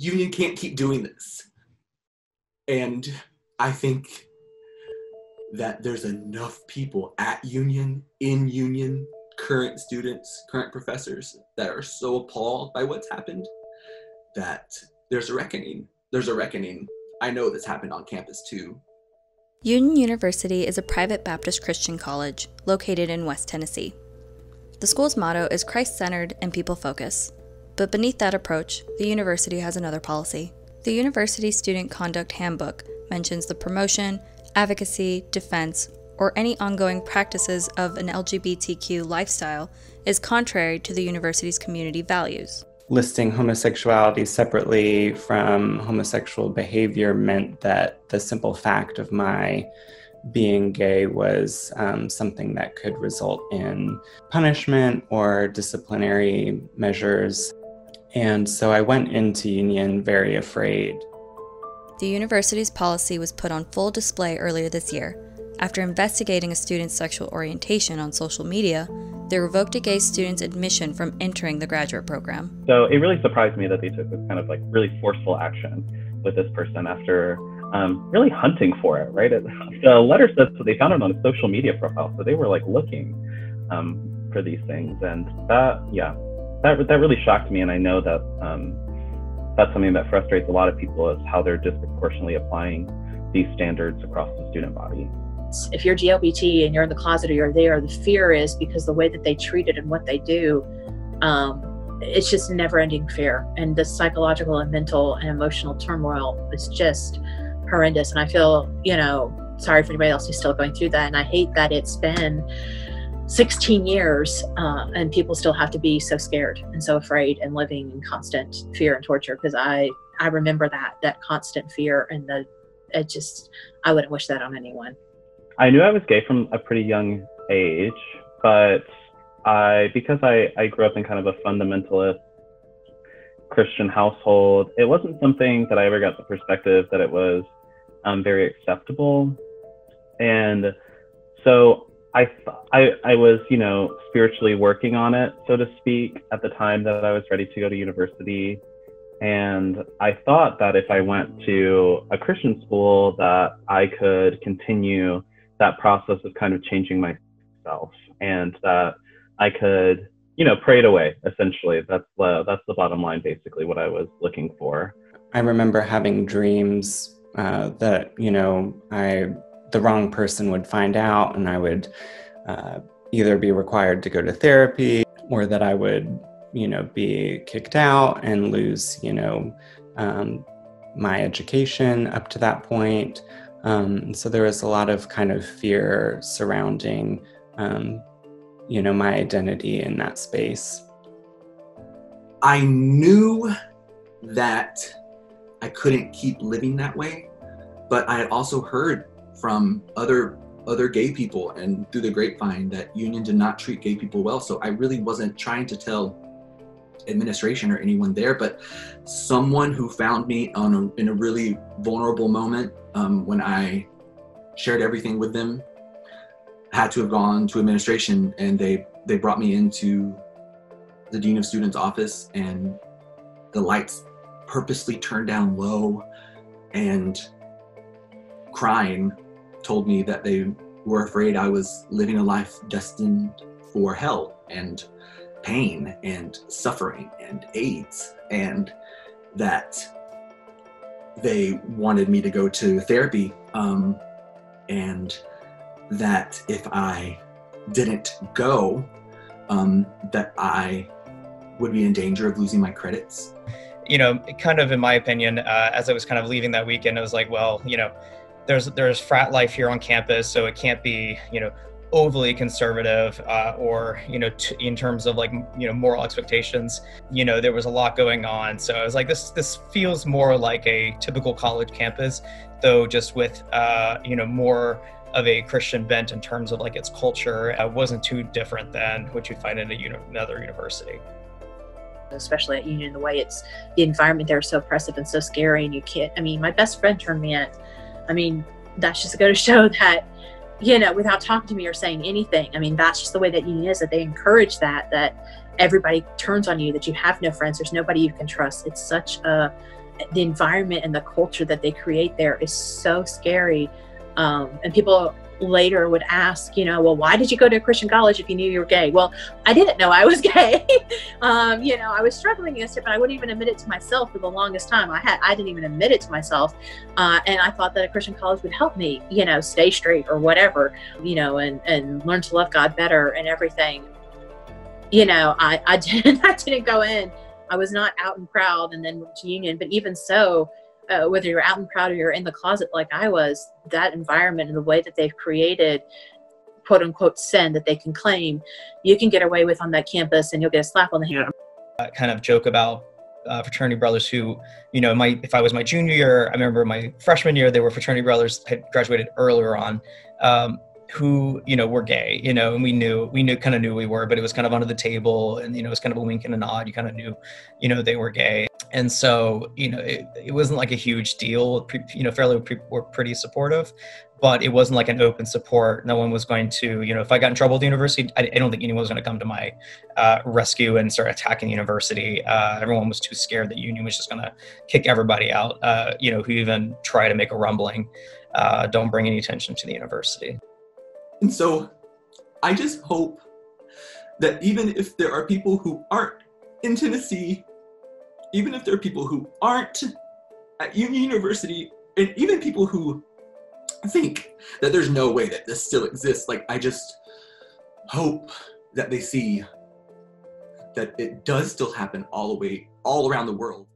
Union can't keep doing this. And I think that there's enough people at Union, in Union, current students, current professors that are so appalled by what's happened that there's a reckoning. There's a reckoning. I know this happened on campus too. Union University is a private Baptist Christian college located in West Tennessee. The school's motto is Christ-centered and people-focused. But beneath that approach, the university has another policy. The University Student Conduct Handbook mentions the promotion, advocacy, defense, or any ongoing practices of an LGBTQ lifestyle is contrary to the university's community values. Listing homosexuality separately from homosexual behavior meant that the simple fact of my being gay was something that could result in punishment or disciplinary measures. And so I went into Union very afraid. The university's policy was put on full display earlier this year. After investigating a student's sexual orientation on social media, they revoked a gay student's admission from entering the graduate program. So it really surprised me that they took this kind of like really forceful action with this person after really hunting for it, right? The letter says that they found it on a social media profile, so they were like looking for these things, and that really shocked me. And I know that that's something that frustrates a lot of people, is how they're disproportionately applying these standards across the student body. If you're GLBT and you're in the closet or you're there, the fear is because the way that they treat it and what they do, it's just never-ending fear. And the psychological and mental and emotional turmoil is just horrendous. And I feel, sorry for anybody else who's still going through that. And I hate that it's been 16 years and people still have to be so scared and so afraid and living in constant fear and torture. Because I remember that constant fear, and I wouldn't wish that on anyone. I knew I was gay from a pretty young age, but because I grew up in kind of a fundamentalist Christian household, it wasn't something that I ever got the perspective that it was very acceptable. And so I was, spiritually working on it, so to speak, at the time that I was ready to go to university. And I thought that if I went to a Christian school, that I could continue that process of kind of changing myself, and that I could, pray it away, essentially. That's the bottom line, basically, what I was looking for. I remember having dreams that, the wrong person would find out, and I would either be required to go to therapy, or that I would, be kicked out and lose, my education up to that point. So there was a lot of kind of fear surrounding, my identity in that space. I knew that I couldn't keep living that way, but I had also heard from other gay people and through the grapevine that Union did not treat gay people well. So I really wasn't trying to tell administration or anyone there, but someone who found me in a really vulnerable moment when I shared everything with them had to have gone to administration, and they brought me into the Dean of Students' office, and the lights purposely turned down low, and crying told me that they were afraid I was living a life destined for hell and pain and suffering and AIDS, and that they wanted me to go to therapy, and that if I didn't go, that I would be in danger of losing my credits. Kind of in my opinion, as I was kind of leaving that weekend, I was like, well, there's frat life here on campus, so it can't be, overly conservative, or, in terms of moral expectations. There was a lot going on. So I was like, this feels more like a typical college campus, though just with, more of a Christian bent in terms of its culture. It wasn't too different than what you'd find in another university. Especially at Union, the way the environment there is so oppressive and so scary, and you can't, my best friend turned me in. That's just going to show that, without talking to me or saying anything. That's just the way that Union is, that they encourage that everybody turns on you, that you have no friends, there's nobody you can trust. It's such a the environment and the culture that they create there is so scary. And people later would ask, well, why did you go to a Christian college if you knew you were gay? Well, I didn't know I was gay. I was struggling against it, but I wouldn't even admit it to myself for the longest time. I didn't even admit it to myself. And I thought that a Christian college would help me, stay straight or whatever, and learn to love God better and everything. I didn't go in. I was not out and proud and then went to Union, but even so, whether you're out and proud or you're in the closet like I was, that environment and the way that they've created quote unquote sin that they can claim, you can get away with on that campus and you'll get a slap on the hand. Kind of joke about fraternity brothers who, if I was my junior year, I remember my freshman year, they were fraternity brothers, had graduated earlier on, who, were gay, and we kind of knew we were, but it was kind of under the table and, it was kind of a wink and a nod. You kind of knew, they were gay. And so, it wasn't like a huge deal, fairly were pretty supportive, but it wasn't like an open support. No one was going to, if I got in trouble at the university, I don't think anyone was going to come to my rescue and start attacking the university. Everyone was too scared that Union was just going to kick everybody out, who even try to make a rumbling. Don't bring any attention to the university. And so I just hope that even if there are people who aren't in Tennessee, even if there are people who aren't at Union University, and even people who think that there's no way that this still exists, I just hope that they see that it does still happen all around the world.